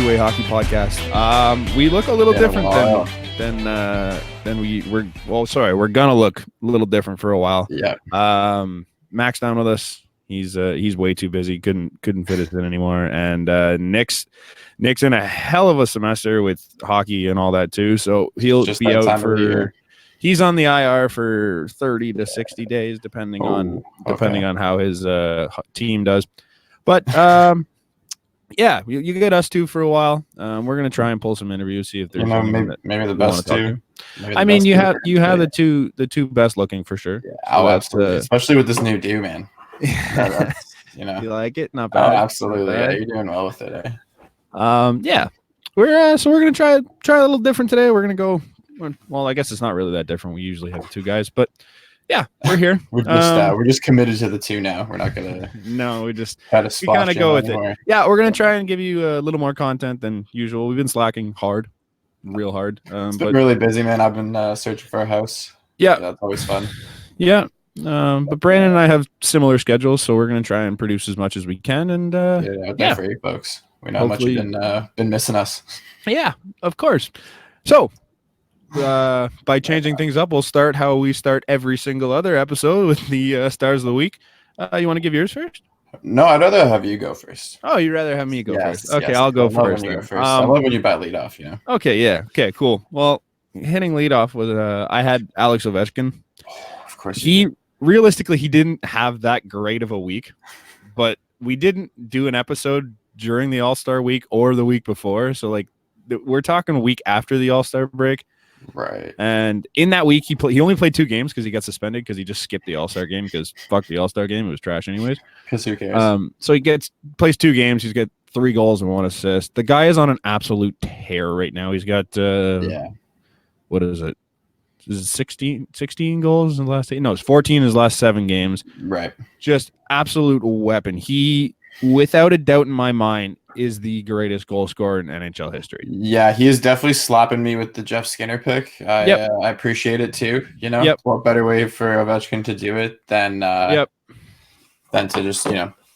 Two-Way Hockey Podcast. We look a little different than we were. Well, sorry, we're gonna look a little different for a while. Yeah. Mac's down with us. He's way too busy. Couldn't fit us in anymore. And Nick's in a hell of a semester with hockey and all that too. So he'll be out for. He's on the IR for 30 to 60 days, depending on how his team does. But yeah, you get us two for a while. We're gonna try and pull some interviews, see if there's maybe the best two. I mean, you have the two best looking for sure. Yeah, so absolutely. Especially with this new do, man. You like it? Not bad. Oh, absolutely. Yeah, you're doing well with it. Yeah, we're gonna try a little different today. We're gonna go. Well, I guess it's not really that different. We usually have two guys, but yeah, we're here. We're just committed to the two now. We're not gonna. No, we kind of go with it. Yeah, we're gonna try and give you a little more content than usual. We've been slacking real hard. It's been really busy, man. I've been searching for a house. Yeah, that's always fun. Yeah, but Brandon and I have similar schedules, so we're gonna try and produce as much as we can. And yeah, for you folks. We know how much you've been missing us. Yeah, of course. So. By changing things up, we'll start how we start every single other episode with the stars of the week. You want to give yours first? No, I'd rather have you go first. Oh, you'd rather have me go first? Okay, I'll go first. I love when you bat lead off. Okay, yeah. Okay, cool. Well, hitting lead off was I had Alex Ovechkin. Oh, of course. Realistically, he didn't have that great of a week, but we didn't do an episode during the All-Star week or the week before. So, we're talking a week after the All-Star break. Right. And in that week, he only played 2 games because he got suspended because he just skipped the All-Star game because fuck the All-Star game. It was trash anyways. Because who cares? So he plays 2 games. He's got 3 goals and 1 assist. The guy is on an absolute tear right now. He's got what is it? Is it 16 goals in the last 8? No, it's 14 in his last 7 games. Right. Just absolute weapon. He, without a doubt in my mind, is the greatest goal scorer in NHL history. Yeah, he is definitely slapping me with the Jeff Skinner pick. I appreciate it too. What better way for Ovechkin to do it than to just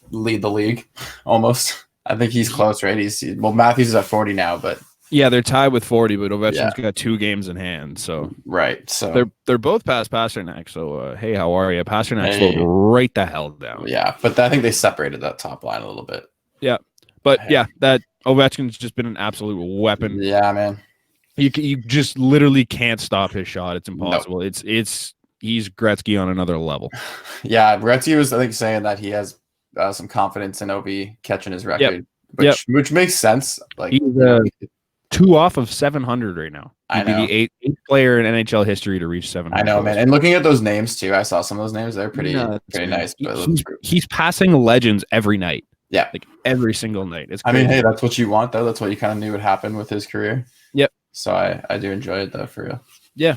lead the league almost. I think he's close, right? Matthews is at 40 now, but yeah, they're tied with 40, but Ovechkin's got 2 games in hand. So right, so they're both past Pasternak. So hey, how are you? Pasternak slowed right the hell down. Yeah, but I think they separated that top line a little bit. Yeah. But that Ovechkin's just been an absolute weapon. Yeah, man. You just literally can't stop his shot. It's impossible. No. He's Gretzky on another level. Yeah, Gretzky was saying that he has some confidence in Ovi catching his record, which makes sense. He's 2 off of 700 right now. He'd be the 8th player in NHL history to reach 700. I know, man. And looking at those names too, I saw some of those names. They're pretty nice. But he's passing legends every night. Yeah, every single night. It's crazy. I mean, hey, that's what you want, though. That's what you kind of knew would happen with his career. Yep. So I do enjoy it, though, for real. Yeah.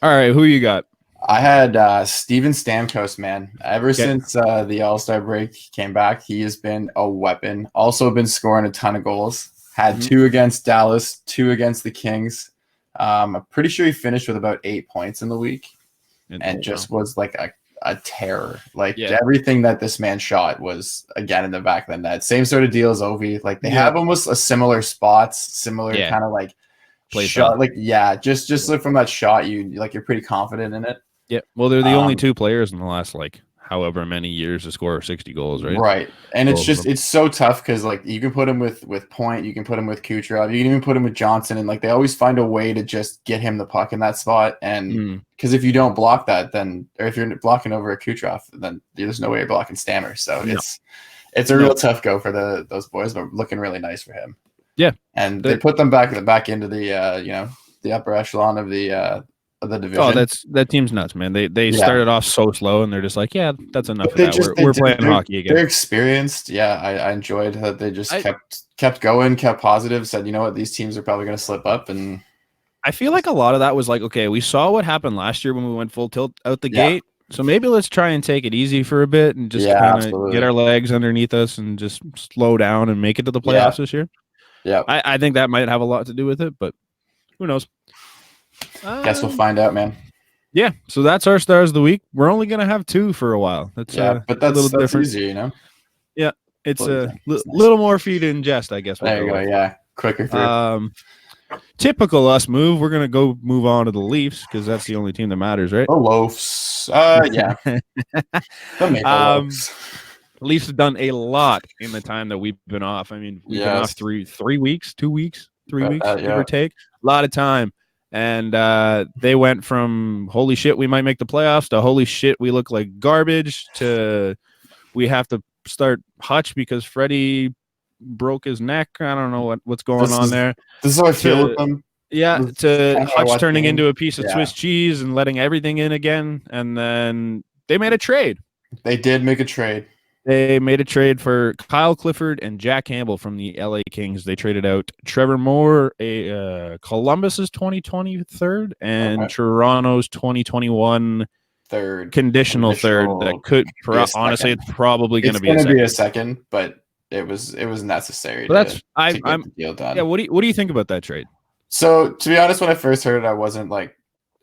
All right, who you got? I had Steven Stamkos, man. Ever since the All-Star break came back, he has been a weapon. Also been scoring a ton of goals. Had 2 against Dallas, 2 against the Kings. I'm pretty sure he finished with about 8 points in the week, and just was like a terror. Everything that this man shot was again in the back of the net. Same sort of deal as Ovi. They have almost a similar spots, kind of play shot. Just look from that shot, you're pretty confident in it. Yeah. Well, they're the only 2 players in the last however many years to score 60 goals, right? Right. And it's so tough because you can put him with Point, you can put him with Kucherov, you can even put him with Johnson, and they always find a way to just get him the puck in that spot. And because if you don't block that, or if you're blocking over a Kucherov, then there's no way you're blocking Stammer. So it's a real tough go for those boys, but looking really nice for him. Yeah. And they put them back into the the upper echelon of the division. Oh, that team's nuts, man. They started off so slow, and they're just that's enough of that. We're playing hockey again. They're experienced. Yeah, I enjoyed that they just kept going, kept positive, said, you know what, these teams are probably going to slip up. And I feel like a lot of that was okay, we saw what happened last year when we went full tilt out the gate. So maybe let's try and take it easy for a bit and just kind of get our legs underneath us and just slow down and make it to the playoffs this year. Yeah. I think that might have a lot to do with it, but who knows? Guess we'll find out, man. Yeah, so that's our stars of the week. We're only gonna have 2 for a while. That's but that's different. easier, Yeah, it's a little more for you to ingest, I guess. There you go. Yeah, quicker through. Typical us move. We're gonna go move on to the Leafs because that's the only team that matters, right? The Loafs. Yeah. The Maple Loafs. The Leafs have done a lot in the time that we've been off. I mean, we've been off 3 weeks, 2 weeks, 3 weeks, give or take. A lot of time. And they went from holy shit, we might make the playoffs to holy shit, we look like garbage to we have to start Hutch because Freddie broke his neck. I don't know what's going on there. This is how I feel with them. Yeah, to Hutch turning into a piece of Swiss cheese and letting everything in again. And then they made a trade. They did make a trade. They made a trade for Kyle Clifford and Jack Campbell from the LA Kings. They traded out Trevor Moore, Columbus's 2020 third, and Toronto's 2021 third, conditional third. That could honestly, it's probably going to be a second, but it was necessary. But that's I'm deal done. Yeah. What do you think about that trade? So to be honest, when I first heard it, I wasn't like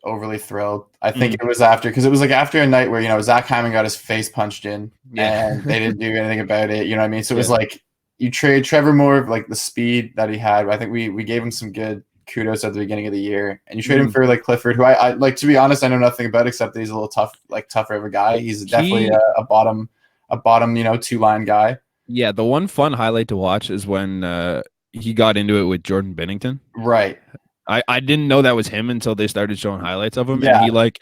overly thrilled. I think it was after a night where Zach Hyman got his face punched in and they didn't do anything about it. You know what I mean? So it was like you trade Trevor Moore, like the speed that he had. I think we gave him some good kudos at the beginning of the year, and you trade him for like Clifford, who I like. To be honest, I know nothing about except that he's a little tougher of a guy. He's definitely a bottom 2-line guy. Yeah, the one fun highlight to watch is when he got into it with Jordan Binnington. Right. I didn't know that was him until they started showing highlights of him. Yeah. And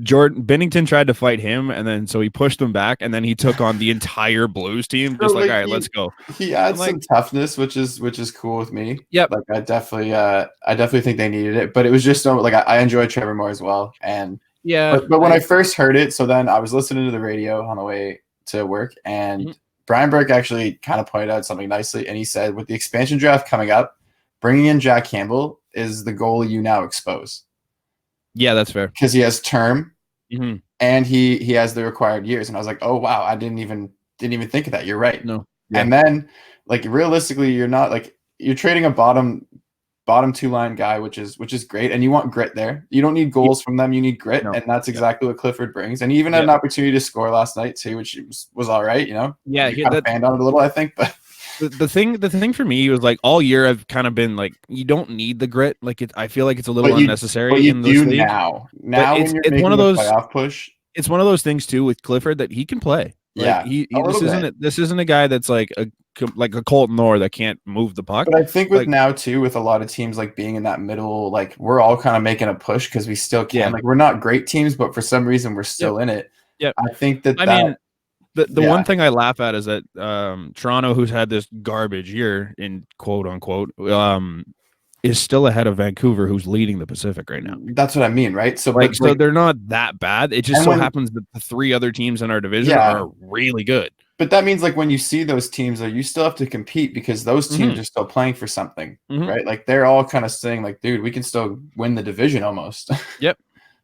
Jordan Binnington tried to fight him, and then so he pushed him back, and then he took on the entire Blues team. Just all right, let's go. He adds some toughness, which is cool with me. Yep. Like I definitely think they needed it, but it was just I enjoyed Trevor Moore as well. And but when I first heard it, so then I was listening to the radio on the way to work, and Brian Burke actually kind of pointed out something nicely, and he said, with the expansion draft coming up, bringing in Jack Campbell is the goal you now expose. Yeah, that's fair. Because he has term and he has the required years. And I was like, oh wow, I didn't even think of that. You're right. No. Yeah. And then realistically, you're trading a bottom 2-line guy, which is great. And you want grit there. You don't need goals from them. You need grit. No. And that's exactly what Clifford brings. And he even had an opportunity to score last night too, which was all right, Yeah, he kind of fanned on it a little, I think, but the thing for me was like all year I've kind of been like, you don't need the grit. Like I feel like it's a little unnecessary. But you do now. Now when you're making a playoff push. It's one of those things too with Clifford that he can play. This isn't a guy that's like a Colton Orr that can't move the puck. But I think with now too, with a lot of teams like being in that middle, like we're all kind of making a push because we still can. Yeah. Like we're not great teams, but for some reason we're still in it. Yeah, I think that. The one thing I laugh at is that Toronto, who's had this garbage year in quote unquote, is still ahead of Vancouver, who's leading the Pacific right now. That's what I mean, right? So so they're not that bad. It just happens that the 3 other teams in our division are really good. But that means when you see those teams, you still have to compete because those teams are still playing for something, right? Like they're all kind of saying like, dude, we can still win the division almost. Yep.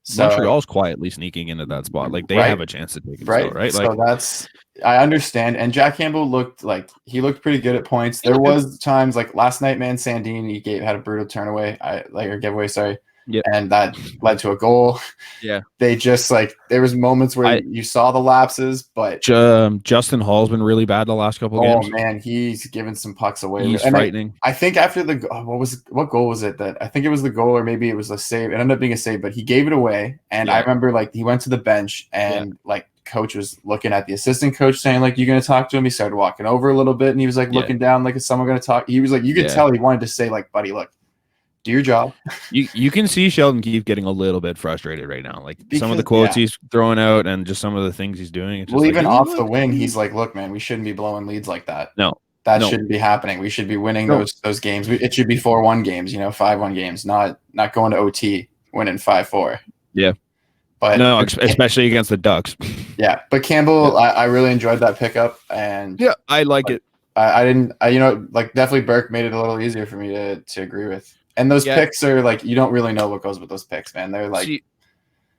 So, Montreal's quietly sneaking into that spot. Like they have a chance to take it. Right. Still, right. So I understand. And Jack Campbell looked pretty good at points. There was times like last night, man, Sandin, had a brutal giveaway. Sorry. Yeah. And that led to a goal. Yeah. They just there was moments where you saw the lapses, but Justin Hall's been really bad the last couple of games. Oh man, he's given some pucks away. He's frightening. I think after what goal was it that I think it was the goal or maybe it was a save. It ended up being a save, but he gave it away. And I remember he went to the bench and coach was looking at the assistant coach saying you gonna talk to him. He started walking over a little bit and he was looking down like, is someone gonna talk? He was you could tell he wanted to say buddy, look, do your job. You can see Sheldon Keefe getting a little bit frustrated right now. Because, some of the quotes he's throwing out and just some of the things he's doing. It's just even off the wing, he's like, look, man, we shouldn't be blowing leads like that. No. That shouldn't be happening. We should be winning those games. It should be 4-1 games, 5-1 games, not going to OT, winning 5-4. Yeah. But no, especially against the Ducks. Yeah. But Campbell, I really enjoyed that pickup. And yeah, I like it. I definitely Burke made it a little easier for me to agree with. And those picks are you don't really know what goes with those picks, man. They're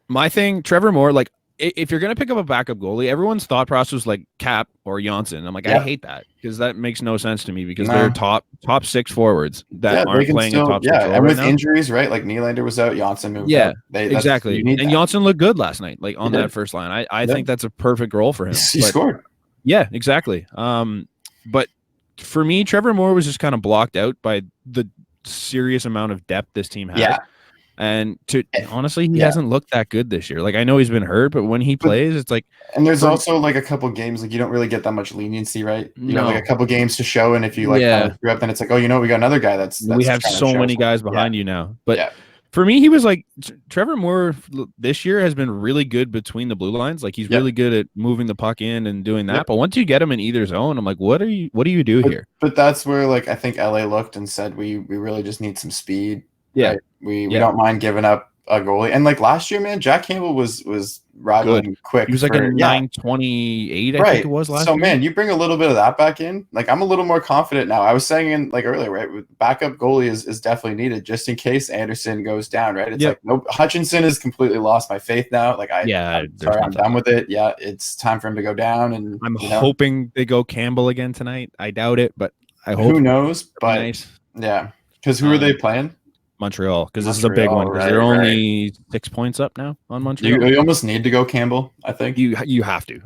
my thing, Trevor Moore, if you're going to pick up a backup goalie, everyone's thought process was Cap or Janssen. I'm like, I hate that because that makes no sense to me because they're top 6 forwards that aren't playing in top 6. Yeah, and with injuries, right? Nylander was out, Janssen moved out. Exactly. And Janssen looked good last night, on that first line. I think that's a perfect role for him. He scored. Yeah, exactly. But for me, Trevor Moore was just kind of blocked out by the serious amount of depth this team had. Yeah. And honestly, he hasn't looked that good this year. Like, I know he's been hurt, but when he plays, it's like. And there's also like a couple games like you don't really get that much leniency, right? You got like a couple games to show, and if you like kind of screw up, then it's like, oh, we got another guy that's we have so many guys behind you now. But for me, he was like Trevor Moore this year has been really good between the blue lines. Like, he's really good at moving the puck in and doing that. But once you get him in either zone, I'm like, what do you do here? But that's where like I think LA looked and said we really just need some speed. Yeah, right? We don't mind giving up a goalie. And like last year, man, Jack Campbell was rivaling quick. He was like a 928, I think it was last year. So man, you bring a little bit of that back in. Like, I'm a little more confident now. I was saying earlier, right? Backup goalie is definitely needed just in case Anderson goes down, right? It's like Hutchinson has completely lost my faith now. Like I'm done with it. Yeah, it's time for him to go down. And I'm hoping they go Campbell again tonight. I doubt it, but I hope. Who knows? But yeah, because who are they playing? Montreal, because this is a big one. Because they're only 6 points up now on Montreal. You almost need to go Campbell. I think you have to.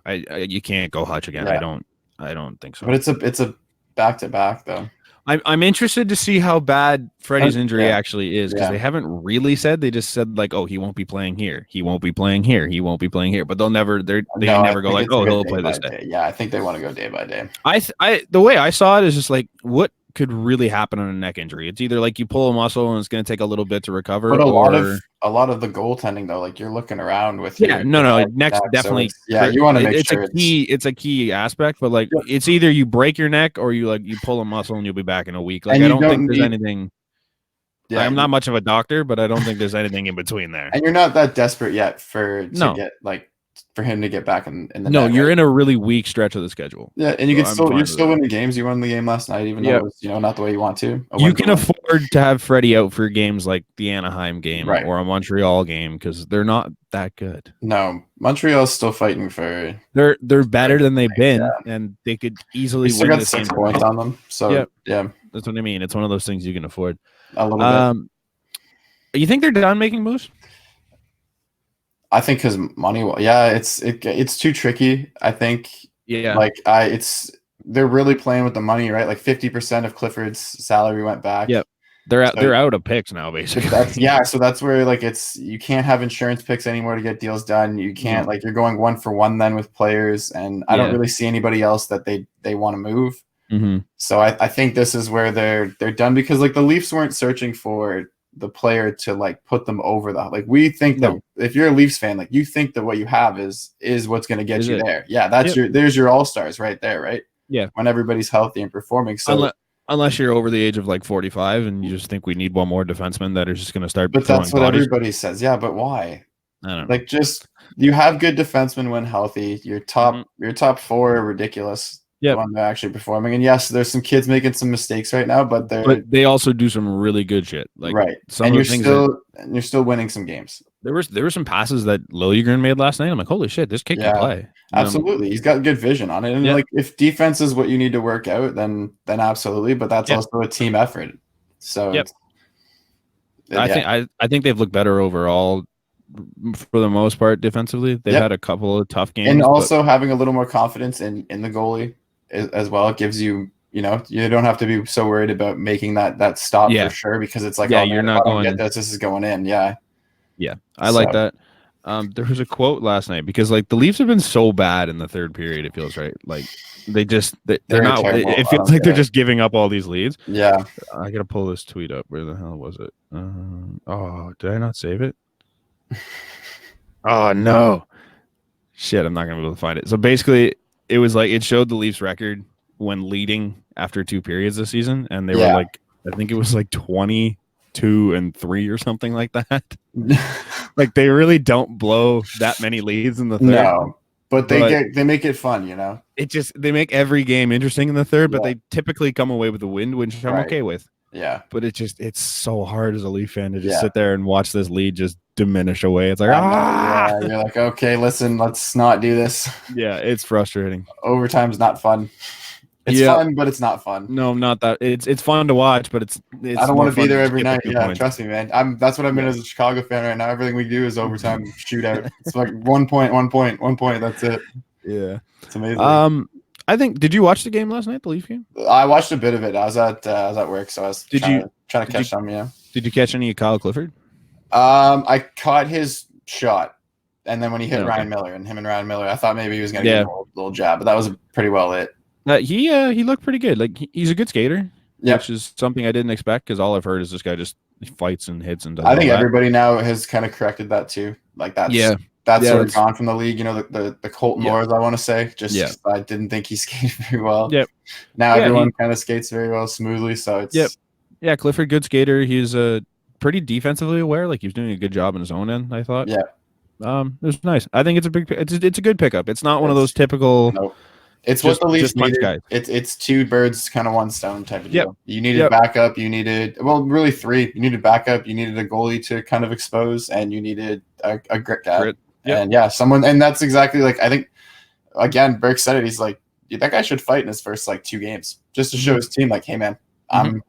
You can't go Hutch again. I don't think so. But it's a back to back though. I'm interested to see how bad Freddie's injury actually is, because they haven't really said. They just said like, oh, he won't be playing here. He won't be playing here. He won't be playing here. But they'll never. They never go like, oh, he'll play this day. Yeah, I think they want to go day by day. The way I saw it is just like, what could really happen on a neck injury? It's either like you pull a muscle and it's going to take a little bit to recover. But a lot of the goaltending though, like you're looking around with neck's definitely you want to make sure it's a key aspect, but like it's either you break your neck or you pull a muscle and you'll be back in a week. Like, I don't think there's anything. Yeah, I'm not much of a doctor, but I don't think there's anything in between there. And you're not that desperate yet for him to get back in the net, you're in a really weak stretch of the schedule. Yeah, and you're still winning games. You won the game last night, even though it was not the way you want to. You can afford to have Freddie out for games like the Anaheim game or a Montreal game, because they're not that good. No, Montreal's still fighting for. They're better than they've been, and they could easily win. Got 6 points on them, so yeah, that's what I mean. It's one of those things you can afford. A little bit. You think they're done making moves? I think because money, it's too tricky. I think, they're really playing with the money, right? Like 50% of Clifford's salary went back. Yep, they're out of picks now, basically. So that's where like you can't have insurance picks anymore to get deals done. You can't you're going 1 for 1 then with players, and I don't really see anybody else that they want to move. Mm-hmm. So I think this is where they're done, because like the Leafs weren't searching for the player to like put them over the we think that if you're a Leafs fan, like you think that what you have is what's going to get you there. Yeah, that's there's your all-stars right there, right? Yeah, when everybody's healthy and performing. So unless you're over the age of like 45 and you just think we need one more defenseman that is just going to start. But that's what everybody says. Yeah, but why? I don't know. Like, just you have good defensemen when healthy. Your top 4 are ridiculous. Yeah, when they're actually performing. And yes, there's some kids making some mistakes right now, but they also do some really good shit. Like and you're still winning some games. There were some passes that Liljegren made last night. I'm like, holy shit, this kid can play. Absolutely, he's got good vision on it. And like, if defense is what you need to work out, then absolutely. But that's also a team effort. So I think they've looked better overall for the most part defensively. They've had a couple of tough games, and also having a little more confidence in the goalie as well. It gives you, you don't have to be so worried about making that stop for sure, because it's like, you're not going to get this. This is going in. Yeah. I like that. There was a quote last night, because like the Leafs have been so bad in the third period. It feels right. Like they're not. It feels like they're just giving up all these leads. Yeah. I gotta pull this tweet up. Where the hell was it? Did I not save it? Oh no. Shit, I'm not gonna be able to find it. So basically, it was like it showed the Leafs record when leading after 2 periods this season, and they were like, I think it was like 22-3 or something like that. Like, they really don't blow that many leads in the third. No, but they make it fun, they make every game interesting in the third, but they typically come away with the win, which I'm okay with. Yeah, but it's so hard as a Leaf fan to just sit there and watch this lead just diminish away. It's like, you're like, okay, listen, let's not do this. Yeah, it's frustrating. Overtime's not fun. It's fun, but it's not fun. No, not that. It's fun to watch, but it's I don't want to be there every night. Yeah, trust me, man. That's what I've been as a Chicago fan right now. Everything we do is overtime shootout. It's like 1 point. That's it. Yeah, it's amazing. I think. Did you watch the game last night, the Leaf game? I watched a bit of it. I was at work, so I was trying to catch some. Yeah. Did you catch any of Kyle Clifford? I caught his shot, and then when he hit Okay. Ryan Miller and Miller, I thought maybe he was going to get a little jab, but that was pretty well lit. He looked pretty good. Like he's a good skater, yep. which is something I didn't expect because all I've heard is this guy just fights and hits and does. I think everybody now has kind of corrected that too. Like that's sort of gone from the league. You know, the Colton Moores, I want to say. I didn't think he skated very well. Yep. Now everyone kind of skates very well, smoothly. So it's Yeah, Clifford, good skater. He's pretty defensively aware. Like he was doing a good job in his own end, I thought. Yeah. It was nice. I think it's a good pickup. It's not one of those typical. Nope. It's what the Leafs needed. It's two birds, kind of one stone type of deal. Yep. You needed backup. You needed really three. You needed backup. You needed a goalie to kind of expose, and you needed a grit guy. Yep. And someone, and that's exactly like I think. Again, Burke said it. He's like, that guy should fight in his first 2 games just to show his team, like, hey man, I'm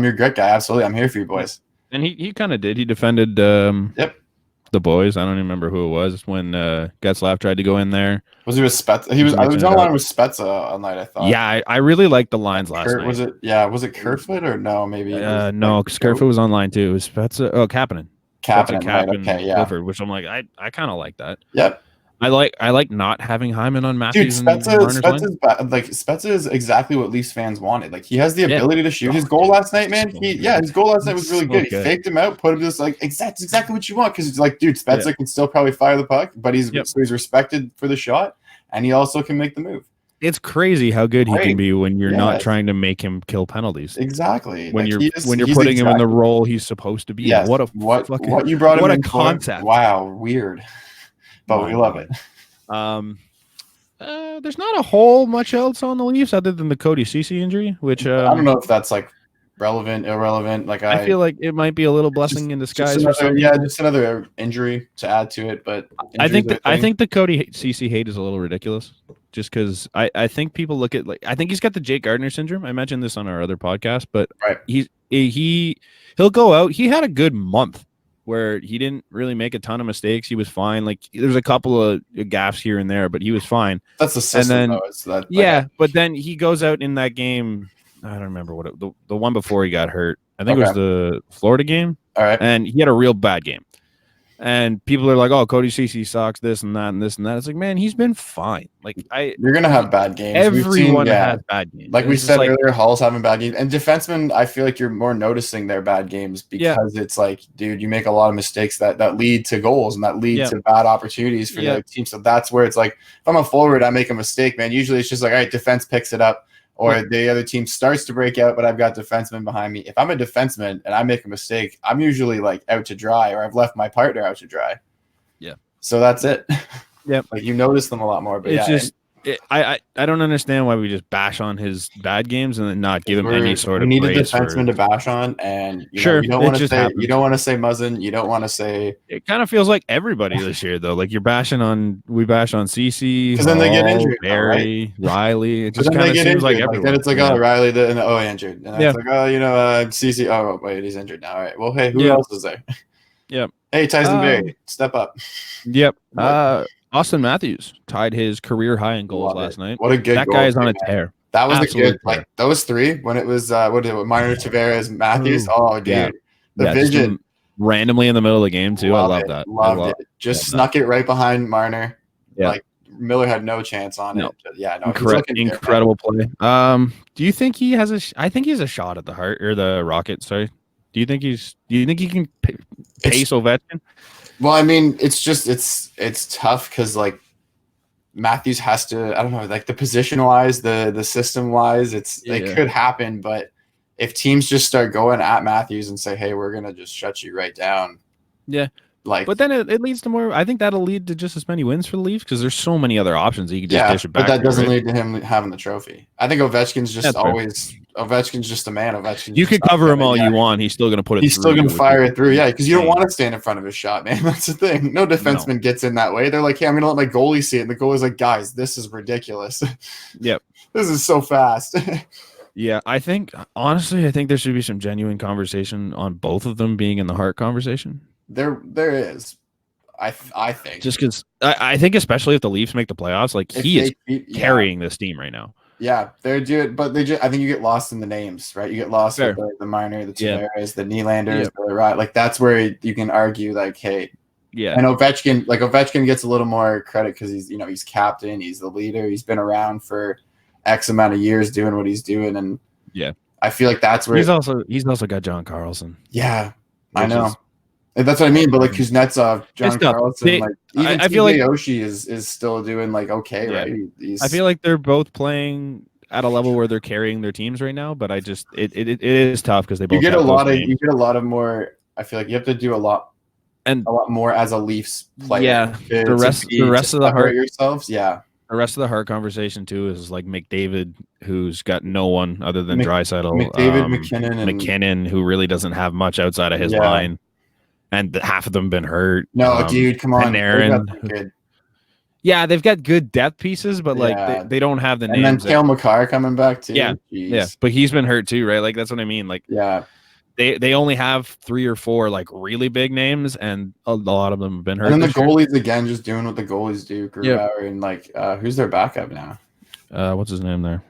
your grit guy. Absolutely, I'm here for you boys. And he kind of did. He defended the boys. I don't even remember who it was when Getzlaf tried to go in there. Was he with Spezza? I was on line with Spezza all night, I thought. Yeah, I really liked the lines last night. Was it Kerfoot or no? Maybe no, because Kerfoot was on line too. It was Spezza. Oh, Kapanen. Kapanen, okay, yeah. Clifford, which I'm like, I kind of like that. Yep. I like not having Hyman on Matthews. Dude, Spezza is exactly what Leafs fans wanted. Like he has the ability to shoot. His goal last night, man. His goal last night was really good. He faked him out, put him just like exactly what you want because it's like, dude, Spezza can still probably fire the puck, but he's respected for the shot, and he also can make the move. It's crazy how good he can be when you're not trying to make him kill penalties. Exactly. When you're putting him in the role he's supposed to be. Yes. What you brought him in a concept. Wow, weird. But we love it. There's not a whole much else on the Leafs other than the Cody Ceci injury, which I don't know if that's like relevant, irrelevant. Like I feel like it might be a little blessing in disguise. Just another injury to add to it. But I think the Cody Ceci hate is a little ridiculous. Just because I think people look at I think he's got the Jake Gardner syndrome. I mentioned this on our other podcast, but he'll go out. He had a good month where he didn't really make a ton of mistakes. He was fine. Like there's a couple of gaffes here and there, but he was fine. That's the system, though. But then he goes out in that game. I don't remember the one before he got hurt. I think it was the Florida game. All right. And he had a real bad game. And people are like, "Oh, Cody Ceci sucks, this and that and this and that." It's like, man, he's been fine. You're gonna have bad games. Everyone has bad games. Like we said earlier, Hall's having bad games, and defensemen. I feel like you're more noticing their bad games because it's like, dude, you make a lot of mistakes that lead to goals and that lead to bad opportunities for the other team. So that's where it's like, if I'm a forward, I make a mistake, man. Usually it's just like, all right, defense picks it up. Or the other team starts to break out, but I've got defensemen behind me. If I'm a defenseman and I make a mistake, I'm usually like out to dry, or I've left my partner out to dry. Yeah. So that's it. Yeah. Like you notice them a lot more, but it's just I don't understand why we just bash on his bad games and then not give him any sort of. We need a defenseman to bash on, and you don't want to say Muzzin, you don't want to say. It kind of feels like everybody this year though. Like we bash on Ceci, because then they get injured. Barry, Riley. It just kind of seems like everyone. Then it's like Riley, injured, and it's like Ceci. Oh wait, he's injured now. All right. Well, hey, who else is there? Yep. Hey, Tyson Barry, step up. Yep. Auston Matthews tied his career high in goals last night. What a good that goal. That guy is on a tear. That was a good, like those three when it was Marner, Tavares, Matthews. Oh, dude, the vision randomly in the middle of the game too. I love that. Loved it. Just snuck it right behind Marner. Yeah. Like Miller had no chance on it. Yeah, no, incredible play. Do you think he has I think he has a shot at the Heart or the Rocket? Sorry. Do you think he can pace Ovechkin? Well, I mean, it's tough because like Matthews has to, I don't know, like the position wise, the system wise, it could happen. But if teams just start going at Matthews and say, hey, we're gonna just shut you right down. Yeah. But then it leads to more. I think that'll lead to just as many wins for the Leafs because there's so many other options that you can just dish it back. But that doesn't lead to him having the trophy. I think Ovechkin's just Ovechkin's just a man. You can cover him all you want. He's still going to put it. He's still going to fire it through. Yeah, because you don't want to stand in front of his shot, man. That's the thing. No defenseman gets in that way. They're like, hey, I'm going to let my goalie see it. And the goalie's like, guys, this is ridiculous. Yep. This is so fast. Yeah, I think there should be some genuine conversation on both of them being in the Hart conversation. There is. I think just because I think especially if the Leafs make the playoffs, like he is carrying this team right now. Yeah, they're good, but I think you get lost in the names, right? You get lost with the Marner, the Tavares, the Nylanders, the right. Like that's where you can argue, like, hey, and Ovechkin gets a little more credit because he's captain, he's the leader, he's been around for X amount of years doing what he's doing, and I feel like that's where he's also got John Carlson. Yeah, I know. That's what I mean, but like Kuznetsov, John Carlson, like even I feel like Oshie is still doing like okay, right? I feel like they're both playing at a level where they're carrying their teams right now, but it is tough because they both get a lot of more. I feel like you have to do a lot more as a Leafs player. Yeah, the rest of the heart yourselves. Yeah, the rest of the heart conversation too is like McDavid, who's got no one other than Draisaitl, McKinnon, who really doesn't have much outside of his line. And half of them been hurt. No, dude, come on. Aaron. Yeah, they've got good depth pieces, but like they don't have the names. And then Cale Makar coming back too. Yeah, but he's been hurt too, right? Like that's what I mean. Like they only have 3 or 4 like really big names, and a lot of them have been hurt. And then the goalies again, just doing what the goalies do. Grubauer and like who's their backup now? What's his name there?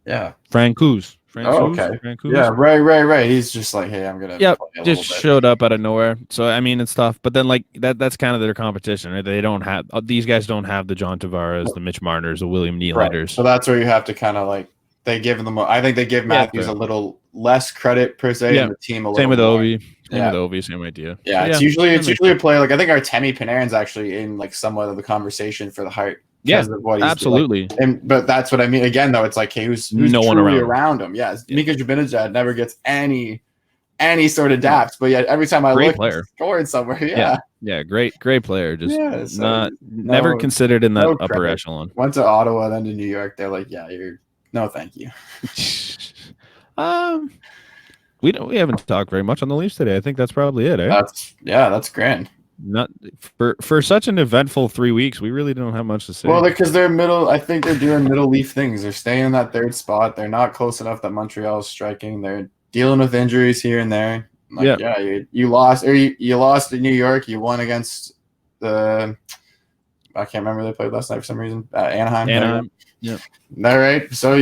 Yeah, Francouz. Okay. Yeah, right. He's just like, hey, I'm gonna. Just showed up out of nowhere. So I mean, it's tough. But then like that's kind of their competition. Right? They don't have these guys. Don't have the John Tavares, the Mitch Marners, the William Nylanders. Right. So that's where you have to kind of like they give them. I think they give Matthews a little less credit per se, and the team a little. Same with more. Ovi. Same with Ovi. Same idea. Yeah, it's usually a play. Like I think Artemi Panarin's actually in like somewhat of the conversation for the Hart. Yeah, absolutely. But that's what I mean. Again, though, it's like, hey, who's no one around him? Yeah, Mika Zibanejad never gets any sort of daps, but yet every time I look, he's scored somewhere. Yeah, great player. Just never considered in that upper echelon. Went to Ottawa, then to New York. They're like, no, thank you. We haven't talked very much on the Leafs today. I think that's probably it. That's grand. Not for such an eventful 3 weeks, we really don't have much to say. Well, because they're middle. I think they're doing middle Leaf things. They're staying in that 3rd spot. They're not close enough that Montreal is striking. They're dealing with injuries here and there. Like, you lost, or you lost in New York. You won against the. I can't remember who they played last night for some reason. Anaheim. Yeah. All right. So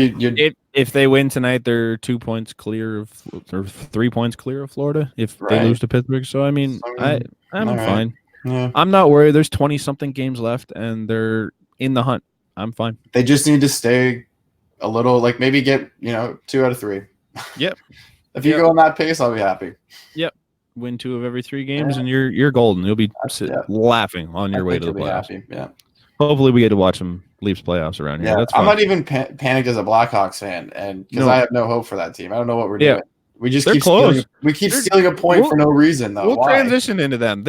if they win tonight, they're 2 points clear of, or 3 points clear of Florida. If they lose to Pittsburgh, so I mean, I'm fine. Yeah. I'm not worried. There's 20-something games left, and they're in the hunt. I'm fine. They just need to stay a little, like maybe get 2 out of 3. Yep. If you go on that pace, I'll be happy. Yep. Win 2 of every 3 games, and you're golden. You'll be laughing on your way to the playoffs. Happy. Yeah. Hopefully, we get to watch some Leafs playoffs around here. Yeah, that's I'm not even panicked as a Blackhawks fan, and because I have no hope for that team. I don't know what we're doing. We just keep stealing a point for no reason, though. We'll transition into them.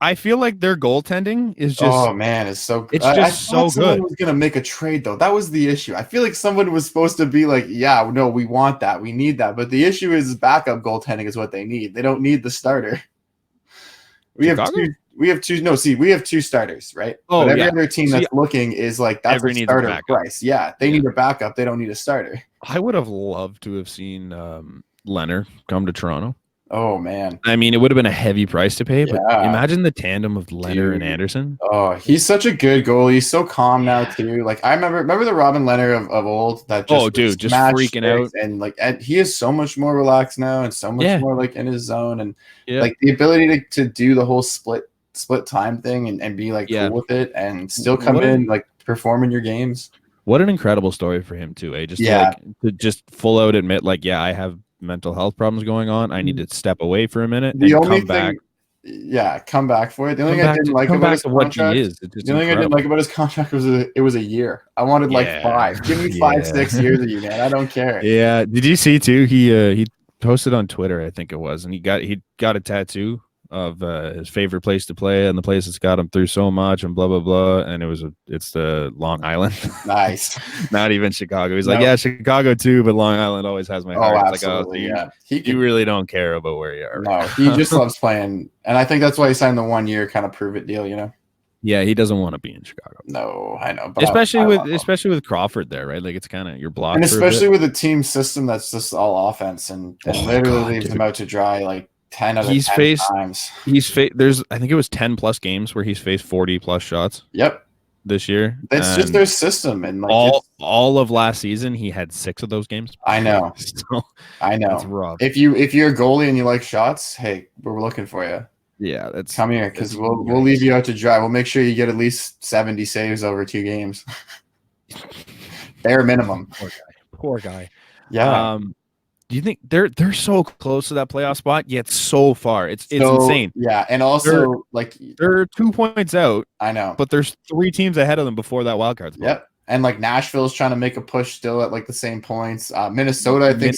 I feel like their goaltending is just. Oh man, it's so good. It's just so good. Someone was gonna make a trade though. That was the issue. I feel like someone was supposed to be like, "Yeah, no, we want that. We need that." But the issue is backup goaltending is what they need. They don't need the starter. We have 2 starters, right? Oh, but every other team that's looking is like that's a starter price. Yeah, they need a backup. They don't need a starter. I would have loved to have seen Leonard come to Toronto. Oh man! I mean, it would have been a heavy price to pay, but imagine the tandem of Leonard and Anderson. Oh, he's such a good goalie. He's so calm now too. Like I remember the Robin Leonard of old that just just freaking out, and he is so much more relaxed now and so much more like in his zone, and like the ability to do the whole split time thing and be like cool with it and still come in like perform in your games. What an incredible story for him too, eh? To just full out admit like, I have mental health problems going on. I need to step away for a minute and come back. Yeah, come back for it. The only thing I didn't like about his contract, the only thing I didn't like about his contract was it was a year. I wanted like 5. Give me 5-6 years of you, man. I don't care. Yeah. Did you see too? He posted on Twitter, I think it was, and he got a tattoo of his favorite place to play and the place that's got him through so much and blah blah blah, and it's the Long Island. Nice. Not even Chicago. He's like, Chicago too, but Long Island always has my heart. Absolutely. You really don't care about where you are. No, he just loves playing, and I think that's why he signed the 1-year kind of prove it deal. Yeah, he doesn't want to be in Chicago. No, I know, but especially with Crawford there, right? Like it's kind of your block, and especially with a team system that's just all offense and literally leaves him out to dry like 10 out of 10 times. There's I think it was 10 plus games where he's faced 40 plus shots. Yep. this year. That's just their system, and like all of last season, he had 6 of those games. I know. So, I know. that's rough. If you're a goalie and you like shots, hey, we're looking for you. Yeah, that's come here because we'll leave you out to dry. We'll make sure you get at least 70 saves over 2 games, bare minimum. Poor guy. Yeah. Do you think they're so close to that playoff spot yet so far? It's insane. Yeah, and also they're 2 points out. I know, but there's 3 teams ahead of them before that wild card spot. Yep. And like Nashville's trying to make a push still at like the same points. Minnesota, I think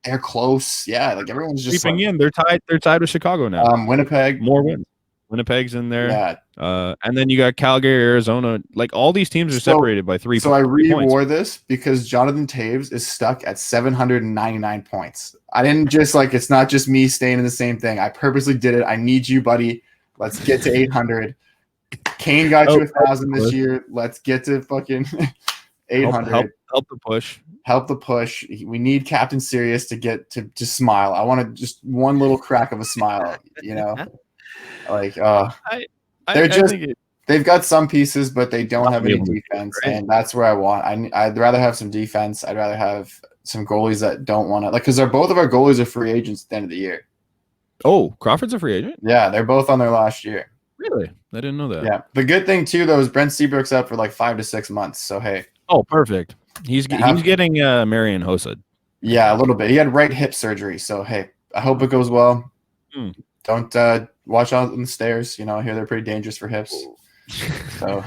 they're close. Yeah, like everyone's just creeping in. They're tied with Chicago now. Winnipeg, more wins. Winnipeg's in there. Yeah. And then you got Calgary, Arizona. Like all these teams are separated by 3 points. So I rewore this because Jonathan Taves is stuck at 799 points. I didn't just it's not just me staying in the same thing. I purposely did it. I need you, buddy. Let's get to 800. Kane got you 1,000 this year. Let's get to fucking 800. Help the push. Help the push. We need Captain Sirius to get to smile. I want just one little crack of a smile, they've got some pieces, but they don't have any defense, and that's where I want. I'd rather have some defense. I'd rather have some goalies that don't want to because both of our goalies are free agents at the end of the year. Oh, Crawford's a free agent? Yeah, they're both on their last year. Really? I didn't know that. Yeah. The good thing too, though, is Brent Seabrook's up for 5 to 6 months. So hey. Oh, perfect. He's getting Marian Hossa. Yeah, a little bit. He had right hip surgery, so hey, I hope it goes well. Don't watch out on the stairs. I hear they're pretty dangerous for hips. So,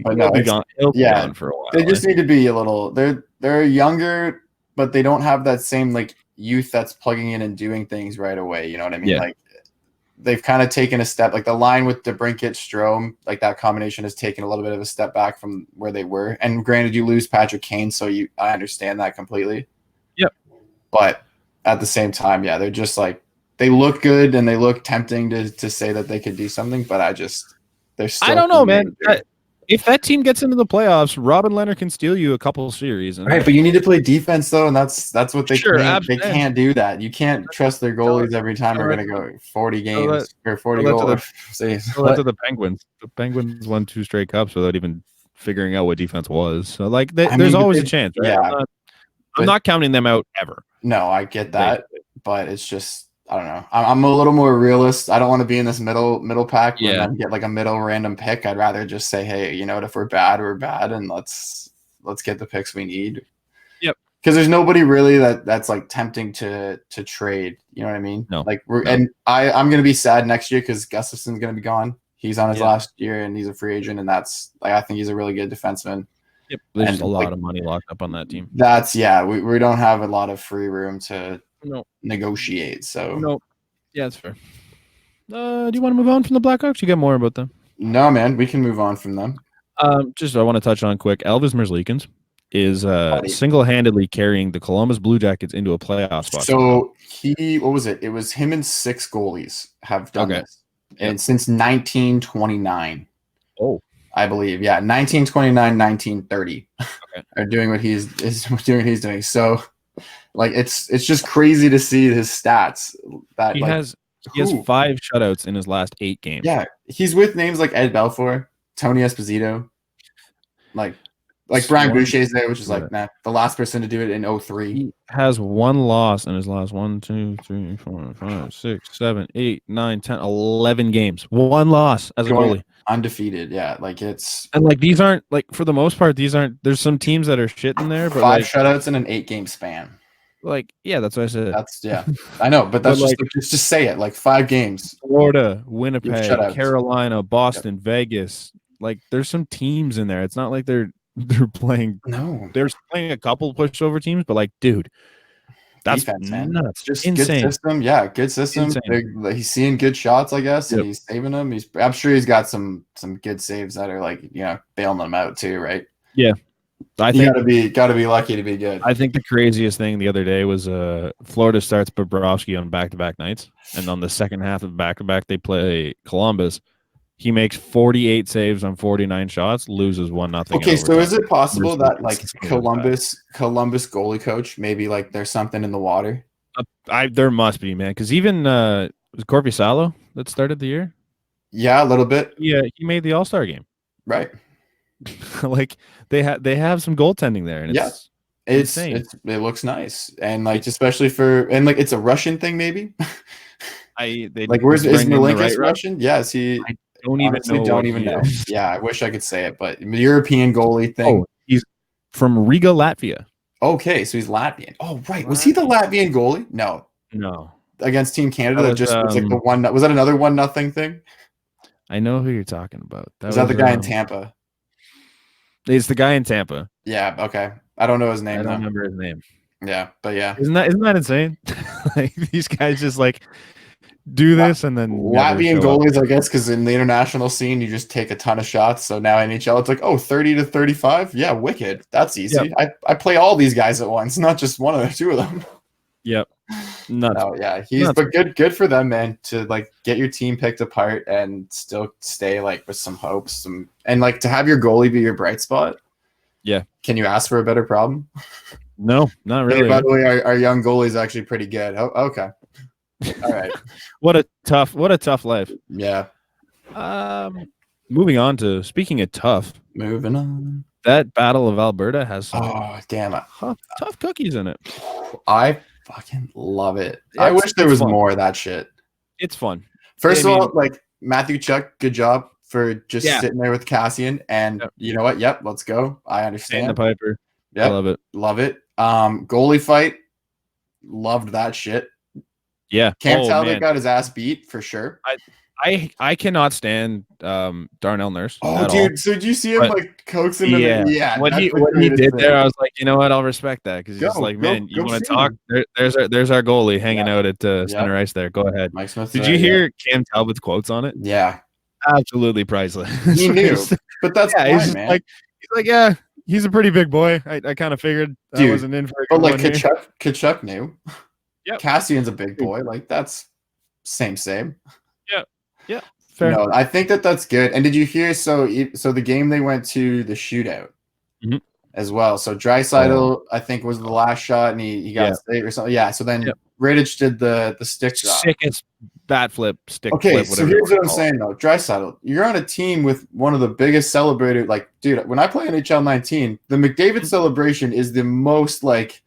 but no, he'll be gone for a while. They just need to be a little. They're younger, but they don't have that same youth that's plugging in and doing things right away. You know what I mean? Yeah. They've kind of taken a step, the line with DeBrincat, Strome, that combination has taken a little bit of a step back from where they were. And granted, you lose Patrick Kane, so I understand that completely. Yep. But at the same time, yeah, they're just they look good and they look tempting to say that they could do something, but they're still. I don't know, man. If that team gets into the playoffs, Robin Leonard can steal you a couple of series. Right, but you need to play defense though, and that's what they can't. They absolutely. Can't do that. You can't trust their goalies every time they're going to go 40 games or 40 goals. To the Penguins. The Penguins won 2 straight cups without even figuring out what defense was. So there's always a chance. Right? Yeah, I'm not counting them out ever. No, I get that, but it's just. I don't know. I'm a little more realist. I don't want to be in this middle pack and get a middle random pick. I'd rather just say, hey, you know what? If we're bad, and let's get the picks we need. Yep. Because there's nobody really that's tempting to trade. You know what I mean? No. And I'm gonna be sad next year because Gustafson's gonna be gone. He's on his last year and he's a free agent, and that's I think he's a really good defenseman. Yep. There's a lot of money locked up on that team. We don't have a lot of free room to. Negotiate. So no, yeah, that's fair. Do you want to move on from the Blackhawks? You got more about them? No, man, we can move on from them. I want to touch on quick. Elvis Merzlikins is single-handedly carrying the Columbus Blue Jackets into a playoff spot. So what was it? It was him and 6 goalies have done this, and since 1929. Oh, I believe, 1929, 1930 are doing what he's doing. So. It's just crazy to see his stats. That he has 5 shutouts in his last 8 games. Yeah, he's with names like Ed Belfour, Tony Esposito, like Brian Boucher's there, which is the last person to do it in 03. He has 1 loss in his last 1, 2, 3, 4, 5, 6, 7, 8, 9, 10, 11 games. 1 loss as a goalie. Undefeated, it's and these aren't for the most part. There's some teams that are shit in there, but 5 shutouts in an 8-game span. That's what I said. I know, but that's just say it 5 games. Florida, Winnipeg, Carolina, Boston, Vegas. There's some teams in there. It's not like they're playing. No, they're playing a couple pushover teams, but dude, that's defense, nuts. Just insane. Good system. Yeah, good system. He's seeing good shots, I guess, and he's saving them. I'm sure he's got some good saves that are bailing them out too, right? Yeah. I think gotta be lucky to be good. I think the craziest thing the other day was Florida starts Bobrovsky on back-to-back nights, and on the second half of back-to-back they play Columbus. He makes 48 saves on 49 shots, loses 1-0. Okay, so is it possible that Columbus goalie coach maybe there's something in the water? There must be, man, because even was Corpi Salo that started the year? Yeah, a little bit. Yeah, he made the All-Star game. Right. Like they have some goaltending there, and it's insane. It looks nice, and like especially like it's a Russian thing, maybe. They Like need to is bring in the Merzlikins right Russian? Yeah, is he? I don't even Honestly, know don't what even he know. is. Yeah, I wish I could say it, but European goalie thing. Oh, he's from Riga, Latvia. Okay, so he's Latvian. Oh, right. Was he the Latvian goalie? No. Against Team Canada, that just was like the one. Was that another 1-0 thing? I know who you're talking about. Was that the guy in Tampa? It's the guy in Tampa. Yeah. Okay. I don't know his name. I don't remember his name. Yeah, but yeah. Isn't that insane? Like these guys just like do this and then Latvian goalies, I guess, because in the international scene you just take a ton of shots. So now NHL, it's like 30 to 35. Yeah, wicked. That's easy. Yep. I play all these guys at once, not just one or two of them. Yep. Nuts. Oh yeah, but good for them, man, to like get your team picked apart and still stay like with some hopes, and like to have your goalie be your bright spot. Yeah. Can you ask for a better problem? No, not really. Hey, by the way, our young goalie is actually pretty good. Oh, okay. All right. What a tough life. Yeah. Moving on to speaking of tough. Moving on. That Battle of Alberta has some damn it. Tough cookies in it. I fucking love it. I wish there was more of that shit. It's fun. First of all, like Matthew Chuck, good job for just sitting there with Cassian, and you know what? Yep, let's go. I understand. The Piper. Yeah, love it. Goalie fight, loved that shit. Yeah, Cam Talbot got his ass beat for sure. I cannot stand Darnell Nurse. Oh, dude! So did you see him like coaxing him? Yeah. What he did there, I was like, you know what? I'll respect that because he's like, man, you want to talk? There's our goalie hanging out at center ice there. Go ahead. Mike Smith. Did you hear Cam Talbot's quotes on it? Yeah, absolutely priceless. He knew, but that's fine, he's man. He's like, yeah, he's a pretty big boy. I kind of figured I wasn't in for a good one. But like Kachuk knew. Yeah, Cassian's a big boy. Like that's same. Yeah. Fair. No, I think that's good. And did you hear? So the game they went to the shootout as well. So Draisaitl, I think, was the last shot, and he got saved or something. Yeah. So then Rittich did the stick drop. Sickest bat flip stick. Okay, flip, so here's what I'm saying though. Draisaitl, you're on a team with one of the biggest celebrators. Like, dude, when I play NHL 19, the McDavid celebration is the most like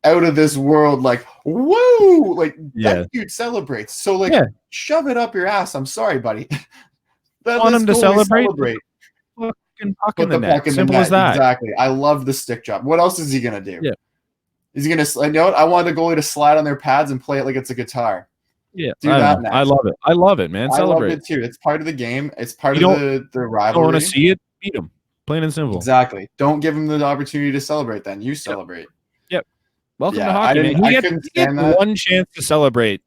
out of this world, like woo, like that dude celebrates. So like, shove it up your ass. I'm sorry, buddy. Want him to celebrate. Fucking puck in the net. Simple as that. Exactly. I love the stick drop. What else is he gonna do? Yeah. Is he gonna? You know what? I want the goalie to slide on their pads and play it like it's a guitar. Yeah, do that. I love it, man. Celebrate. I love it too. It's part of the game. It's part of the rivalry. Don't want to see it? Beat him. Plain and simple. Exactly. Don't give him the opportunity to celebrate. Then you celebrate. Yep. Welcome to hockey, man. You get one chance to celebrate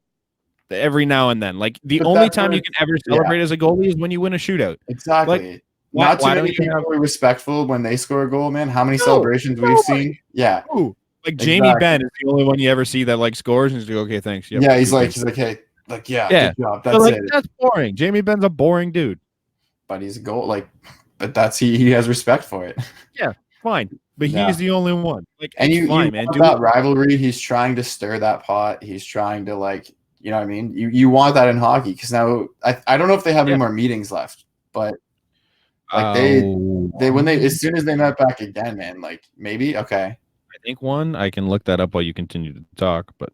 every now and then. Like the only time you can ever celebrate as a goalie is when you win a shootout. Exactly. Like, not too many people are respectful when they score a goal, man. How many celebrations we've seen? Yeah. Ooh. Like Jamie Benn is the only one you ever see that like scores and he's like, okay, thanks. Yep, yeah, he's like, hey, like, good job. That's it. That's boring. Jamie Benn's a boring dude. But he's a goal, like, but that's he has respect for it. Yeah, fine. But he's the only one. Like, and you want that rivalry. He's trying to stir that pot. He's trying to like, you know what I mean? You want that in hockey because now I don't know if they have any more meetings left, but like they when they as soon as they met back again, man, like maybe okay. I think one. I can look that up while you continue to talk, but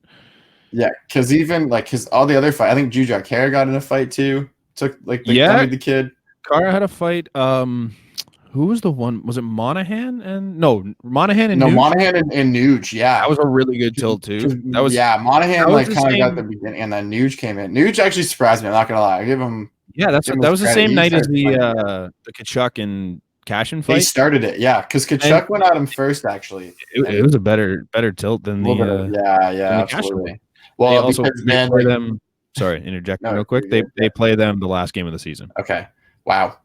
yeah, because even like all the other fight, I think Jujhar Khaira got in a fight too. Took like the kid. Khaira had a fight. Who was the one? Was it Monahan and Monahan and Nuge? Monahan and Nuge. Yeah, that was a really good tilt too. That was Monahan like kind of got the beginning, and then Nuge came in. Nuge actually surprised me. I'm not gonna lie. I give him. Yeah, that was the same night as the Kachuk and Cashin fight. He started it, because Kachuk went at him first. Actually, it was a better tilt than the absolutely. Well, they also play them. Sorry, interjecting real quick. They play them the last game of the season. Okay, wow.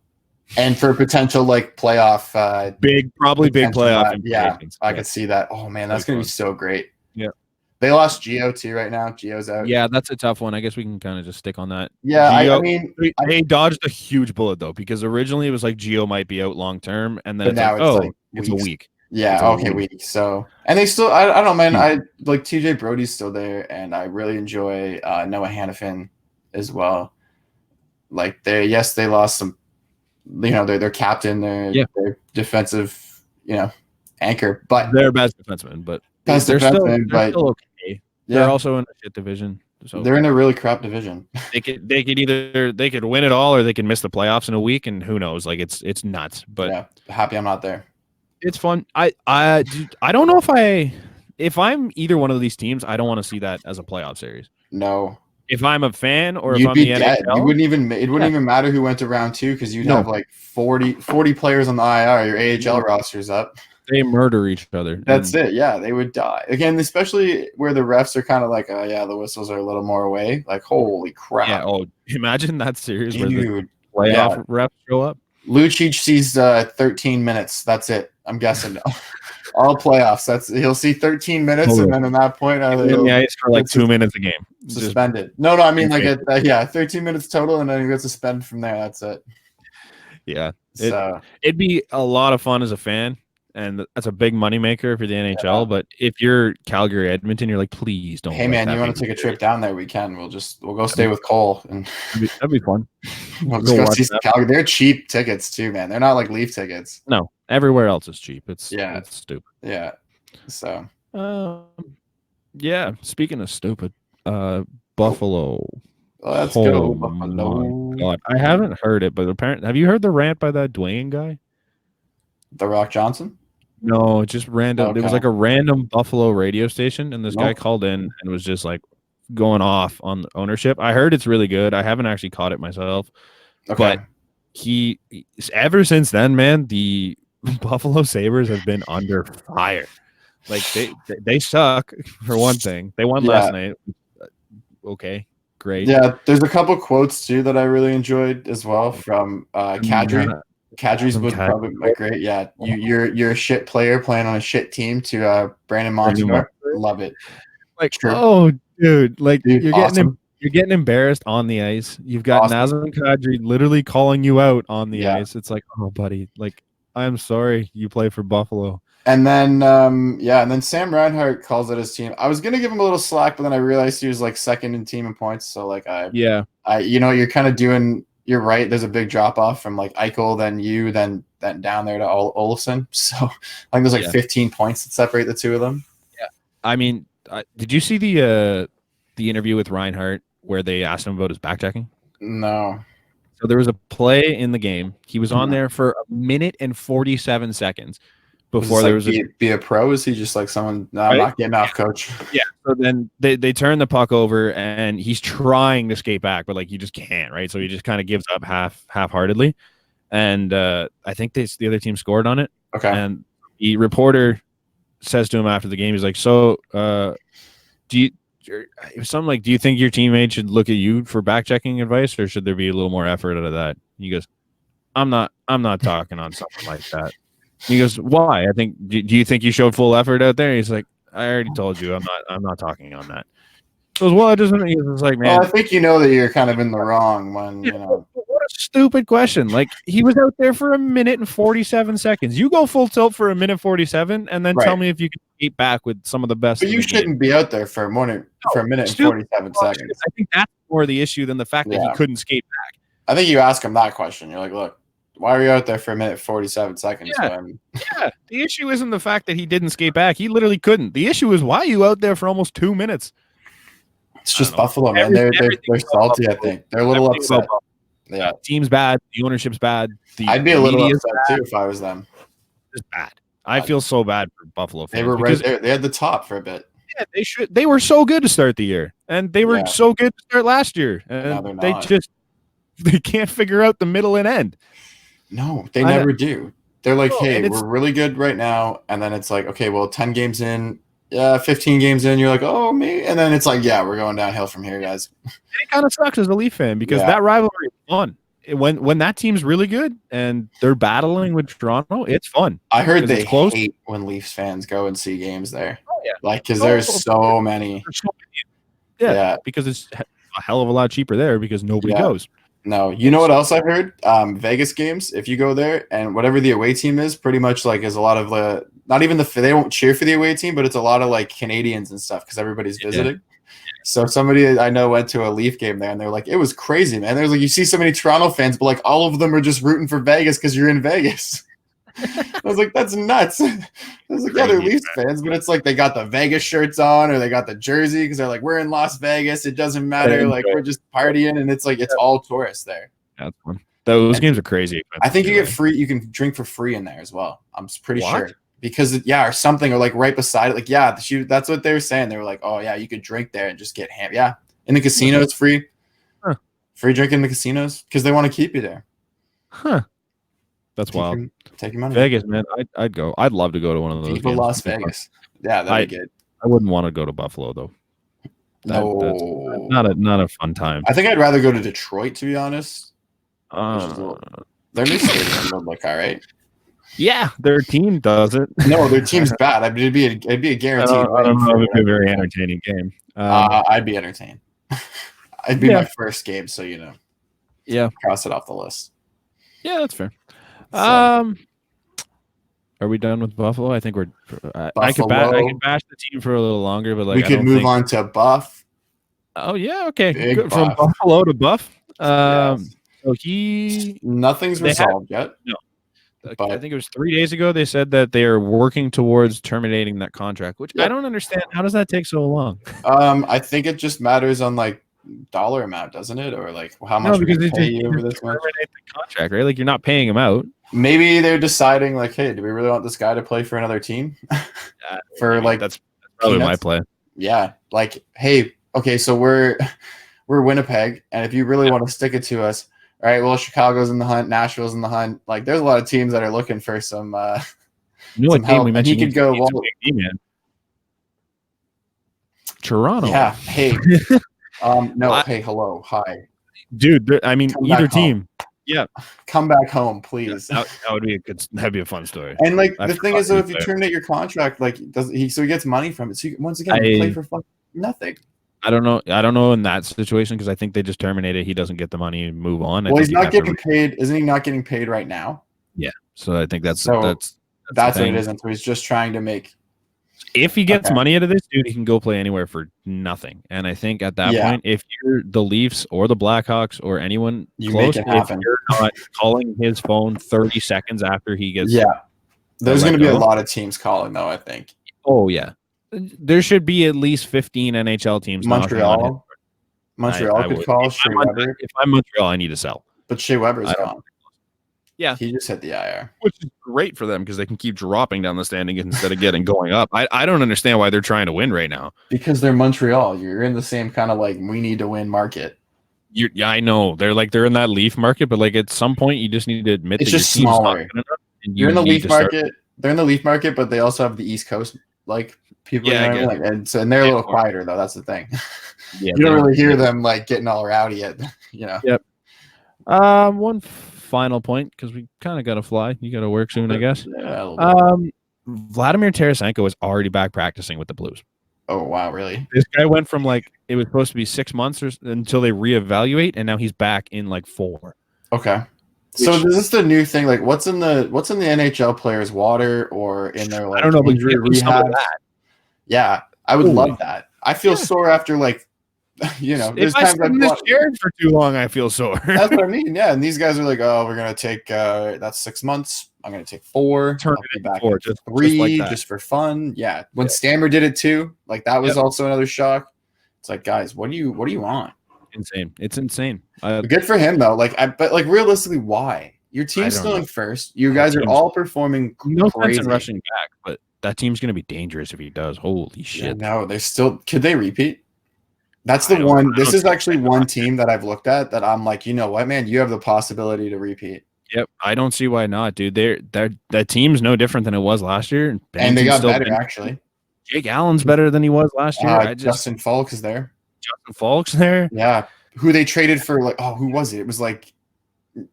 And for potential like playoff, big playoff. Yeah, I could see that. Oh man, that's gonna be so great. Yeah, they lost Gio too right now. Gio's out. Yeah, that's a tough one. I guess we can kind of just stick on that. Yeah, Gio, I mean, they dodged a huge bullet though because originally it was like Gio might be out long term, and then it's like, it's a week. Yeah, week. So, and they still, I don't know, man. I like TJ Brody's still there, and I really enjoy Noah Hannafin as well. Like they lost some their captain, their defensive, anchor, but their best defenseman, but they're still okay. They're also in a shit division. So they're in a really crap division. They could win it all or they could miss the playoffs in a week, and who knows? Like it's nuts. But happy I'm not there. It's fun. I don't know if I'm either one of these teams, I don't want to see that as a playoff series. No. If I'm a fan or if I'm the dead. NHL, it wouldn't even matter who went to round 2 because you'd have like 40 players on the IR. Your AHL roster's up. They murder each other. That's it. Yeah, they would die. Again, especially where the refs are kind of like, oh, yeah, the whistles are a little more away. Like, holy crap. Yeah, imagine that series where the playoff refs show up. Lucic sees 13 minutes. That's it. I'm guessing. All playoffs. He'll see 13 minutes, and then at that point, he'll the ice for like 2 minutes a game. Suspended. No, I mean 13 minutes total, and then he gets suspended from there. That's it. Yeah, it'd be a lot of fun as a fan, and that's a big moneymaker for the NHL. Yeah. But if you're Calgary, Edmonton, you're like, please don't. Hey man, you want to take a trip down there? We can. We'll go stay with Cole, and that'd be fun. We'll just go see some Calgary. They're cheap tickets too, man. They're not like Leaf tickets. No, everywhere else is cheap. It's stupid. Yeah. So. Yeah. Speaking of stupid, Buffalo. Oh, let's go, Buffalo. God, I haven't heard it, but apparently, have you heard the rant by that Dwayne guy? The Rock Johnson? No, just random. Okay. It was like a random Buffalo radio station, and this guy called in and was just like going off on the ownership. I heard it's really good. I haven't actually caught it myself, but he ever since then, man, the Buffalo Sabres have been under fire. Like they suck for one thing. They won last night. Okay, great. Yeah, there's a couple quotes too that I really enjoyed as well from Kadri. Kadri's was probably great. Yeah, you're a shit player playing on a shit team to Brandon Montour. Love it. Like, oh, dude, like you're getting embarrassed on the ice. You've got Nazem Kadri literally calling you out on the ice. It's like, oh, buddy, like I'm sorry, you play for Buffalo. And then and then Sam Reinhart calls out his team. I was gonna give him a little slack, but then I realized he was like second in team in points. So like you're kind of doing. You're right. There's a big drop off from like Eichel, then you, then down there to Olofsson. So I think there's like 15 points that separate the two of them. Yeah, I mean, did you see the interview with Reinhart where they asked him about his backchecking? No. So there was a play in the game. He was on there for 1 minute and 47 seconds before there was be a pro. Is he just like someone? No, I'm not getting off, coach. Yeah. So then they turn the puck over and he's trying to skate back, but like he just can't, right? So he just kind of gives up half-heartedly. And I think the other team scored on it. Okay. And the reporter says to him after the game, he's like, "So, do you think your teammate should look at you for back checking advice, or should there be a little more effort out of that?" He goes, I'm not talking on something like that." He goes, "Why? I think. Do you think you showed full effort out there?" He's like, "I already told you, I'm not talking on that." He goes, "Well, it doesn't." He was like, "Man, I think you know that you're kind of in the wrong when you know." What a stupid question! Like he was out there for 1 minute and 47 seconds. You go full tilt for 1 minute 47, and then tell me if you can skate back with some of the best. But you shouldn't be out there for a minute and 47 seconds. I think that's more the issue than the fact that he couldn't skate back. I think you ask him that question. You're like, "Look, why are you out there for 1 minute 47 seconds?" Yeah. The issue isn't the fact that he didn't skate back. He literally couldn't. The issue is why are you out there for almost 2 minutes? It's just Buffalo, man. They're salty. I think they're a little upset. Yeah, team's bad. The ownership's bad. I'd be a little upset too if I was them. It's bad. I feel so bad for Buffalo fans. They were right there. They had the top for a bit. Yeah, they should. They were so good to start the year, and they were so good to start last year. And they can't figure out the middle and end. No, they never do. They're like, hey, we're really good right now. And then it's like, okay, well, 10 games in, 15 games in, you're like, oh, me. And then it's like, yeah, we're going downhill from here, guys. It kind of sucks as a Leaf fan because that rivalry is fun. When that team's really good and they're battling with Toronto, it's fun. I heard they hate when Leafs fans go and see games there. Oh, yeah. Like, because there's so many. Yeah, because it's a hell of a lot cheaper there because nobody goes. No, you know what else I heard? Vegas games. If you go there and whatever the away team is, pretty much like is a lot of not even they won't cheer for the away team, but it's a lot of like Canadians and stuff because everybody's visiting. So somebody I know went to a Leaf game there, and they're like, it was crazy, man. There's like, you see so many Toronto fans, but like all of them are just rooting for Vegas because you're in Vegas. I was like, that's nuts. I was like, yeah, they're Leafs fans, but it's like they got the Vegas shirts on or they got the jersey because they're like, we're in Las Vegas. It doesn't matter. Like, we're just partying, and it's like it's all tourists there. That's fun. Those games are crazy. I think you get free. You can drink for free in there as well. I'm pretty sure because or something, or like right beside it. Like, yeah, that's what they were saying. They were like, oh yeah, you could drink there and just get ham. Yeah, in the casino, it's free. Huh. Free drink in the casinos because they want to keep you there. Huh. That's wild. Take your money. Vegas, man. I'd go. I'd love to go to one of those games. Las Vegas. Yeah, that'd be good. I wouldn't want to go to Buffalo though. No, that's not a fun time. I think I'd rather go to Detroit, to be honest. Their new stadium would look all right. Yeah, their team does it. No, their team's bad. I mean, it'd be a guaranteed. I don't know if it'd be a very entertaining game. I'd be entertained. It'd be my first game, so Yeah, cross it off the list. Yeah, that's fair. So, are we done with Buffalo? I think we're. I could bash the team for a little longer, but like we could move on to Buff. Oh yeah, okay. From Buffalo to Buff. Yes. So nothing's resolved yet. No, but I think it was 3 days ago. They said that they are working towards terminating that contract, which I don't understand. How does that take so long? I think it just matters on like dollar amount, doesn't it, or like how much we can pay you over this much? The contract, right? Like you're not paying him out. Maybe they're deciding like, hey, do we really want this guy to play for another team? That's probably my play. Yeah, like, hey, okay, so we're Winnipeg, and if you really want to stick it to us, all right, well, Chicago's in the hunt, Nashville's in the hunt. Like, there's a lot of teams that are looking for some. Some help. And he could go. Toronto. Yeah. Hey. No. Hey. Hello. Hi. Dude. I mean, either team. Yeah. Come back home, please. That would be that'd be a fun story. And like the thing is, though, if you terminate your contract, like he gets money from it. So once again, you play for nothing. I don't know in that situation because I think they just terminated. He doesn't get the money and move on. Well, he's not getting paid. Isn't he not getting paid right now? Yeah. So I think that's what it is. And so he's just trying to make. If he gets money out of this, dude, he can go play anywhere for nothing. And I think at that point, if you're the Leafs or the Blackhawks or anyone close, if you're not calling his phone 30 seconds after he gets, there's going to be a lot of teams calling though. I think. Oh yeah. There should be at least 15 NHL teams. Montreal could call Shea Weber. If I'm Montreal, I need to sell. But Shea Weber's gone. Yeah, he just hit the IR, which is great for them because they can keep dropping down the standing instead of going up. I don't understand why they're trying to win right now. Because they're Montreal. You're in the same kind of like we need to win market. I know they're in that Leaf market, but like at some point you just need to admit it's just smaller. You're in the Leaf market. They're in the Leaf market, but they also have the East Coast like people. Yeah, and they're a little quieter though. That's the thing. Yeah, you don't really hear them like getting all rowdy yet. Yep. One final point because we kind of got to fly. You got to work soon, I guess. Vladimir Tarasenko is already back practicing with the Blues. Oh wow, really? This guy went from like it was supposed to be 6 months until they reevaluate, and now he's back in like 4. Okay. So is this the new thing? Like, what's in the NHL players' water or in their like I don't know, injury rehab? Yeah, I would love that. I feel sore after like. If I sit in this chair for too long, I feel sore. That's what I mean. Yeah, and these guys are like, "Oh, we're gonna take that's 6 months. I'm gonna take 4. Turn it back 4, just 3, just for fun." Yeah. When Stammer did it too, like that was also another shock. It's like, guys, what do you want? Insane. It's insane. Good for him though. But realistically, why? Your team's still in first. You guys are all performing no crazy. Sense in rushing back, but that team's gonna be dangerous if he does. Holy shit! Yeah, no, they're still. Could they repeat? That's the one. This is actually one team that I've looked at that I'm like, you know what, man, you have the possibility to repeat. Yep, I don't see why not, dude. That team's no different than it was last year, and they got better actually. Jake Allen's better than he was last year. Justin Falk is there. Justin Falk's there. Yeah, who they traded for? Like, who was it? It was like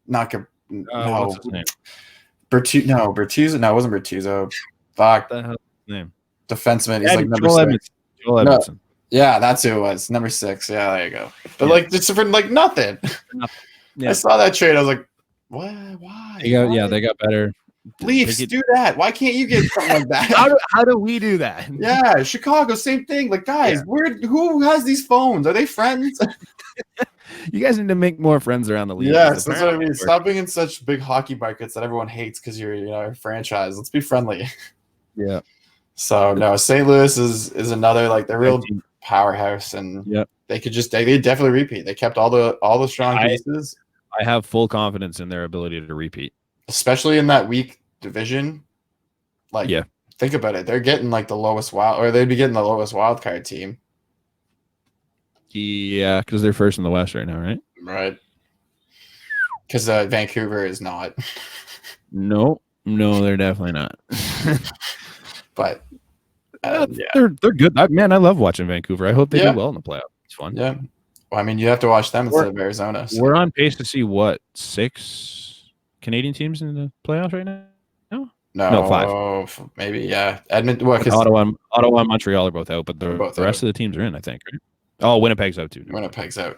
not what's his name? Bertuzzo. No, it wasn't Bertuzzo. Fuck. What the hell's his name? Defenseman. He's like number 6. Joel Edmondson. No. Yeah, that's who it was. Number 6. Yeah, there you go. But like, it's for like nothing. Yeah. I saw that trade. I was like, what? Why? They got better. Leafs do that. Why can't you get something like that? How do we do that? Yeah, Chicago, same thing. Like, guys, who has these phones? Are they friends? You guys need to make more friends around the league. Yes, that's what I mean. Stop being in such big hockey markets that everyone hates because you're, a franchise. Let's be friendly. Yeah. So no, St. Louis is another, like, they're real powerhouse, and they could they definitely repeat. They kept all the strong pieces. I have full confidence in their ability to repeat, especially in that weak division. Like, think about it. They're getting like they'd be getting the lowest wild card team. Yeah, because they're first in the West right now, right? Right. Because Vancouver is not. No, they're definitely not. But they're good. Man, I love watching Vancouver. I hope they do well in the playoffs. It's fun. Yeah. Well, I mean, you have to watch them instead of Arizona. So. We're on pace to see 6 Canadian teams in the playoffs right now. No, 5. Maybe, yeah. Edmonton. Well, Ottawa and Montreal are both out, but the rest of the teams are in, I think. Right? Oh, Winnipeg's out too. Winnipeg's out.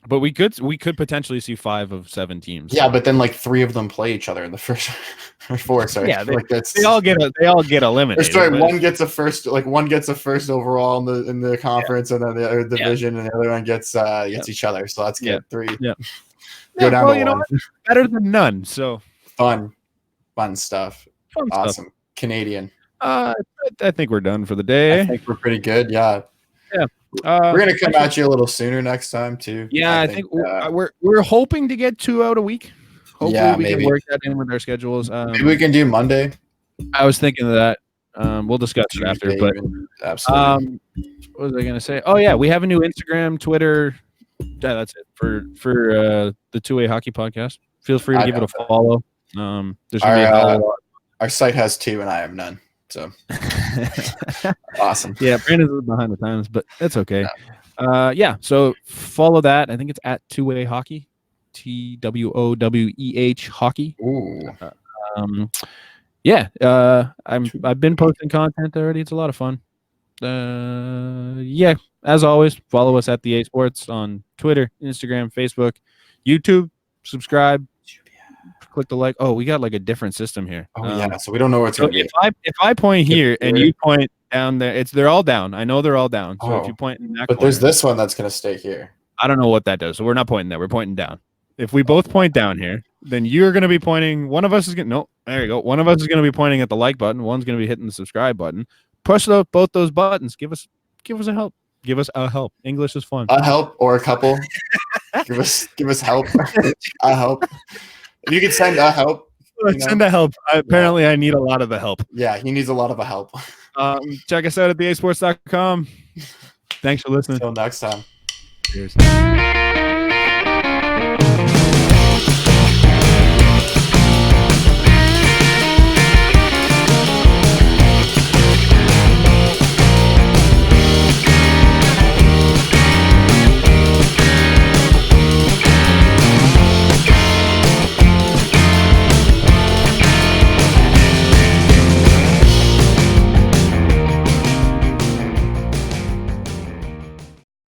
But we could potentially see 5 of 7 teams. Yeah, but then like 3 of them play each other in the first or 4. Sorry. Yeah, they all get eliminated. Sorry, one gets a first overall in the conference, and then the other division, and the other one gets each other. So let's get 3. Yeah. Go down to 1. Better than none. So fun stuff. Awesome. Canadian. I think we're done for the day. I think we're pretty good. Yeah. Yeah. We're gonna come at you a little sooner next time too. Yeah, I think we're hoping to get 2 out a week. Hopefully we can work that in with our schedules. Maybe we can do Monday. I was thinking of that. We'll discuss it after. But absolutely. What was I gonna say? Oh yeah, we have a new Instagram, Twitter. Yeah, that's it for the 2A Hockey Podcast. Feel free to give it a follow. There's gonna be a hell of a lot. Our site has 2 and I have none. So awesome. Yeah, Brandon's behind the times, but that's okay. So follow that. I think it's at 2A Hockey, TWOWEH Hockey. Ooh. I've been posting content already. It's a lot of fun. As always, follow us at the A Sports on Twitter, Instagram, Facebook, YouTube. Subscribe. Click the like. Oh, we got like a different system here. So we don't know what's going to be. If I point here and you point down there, they're all down. I know they're all down. So if you point in that corner, there's this one that's going to stay here. I don't know what that does. So we're not pointing there. We're pointing down. If we both point down here, then you're going to be pointing. One of us is going to. No, there you go. One of us is going to be pointing at the like button. One's going to be hitting the subscribe button. Push both those buttons. Give us a help. Give us a help. English is fun. A help or a couple. give us help. A help. If you could send a help. Send a help. Apparently, I need a lot of the help. Yeah, he needs a lot of a help. Check us out at theasports.com. Thanks for listening. Until next time. Cheers.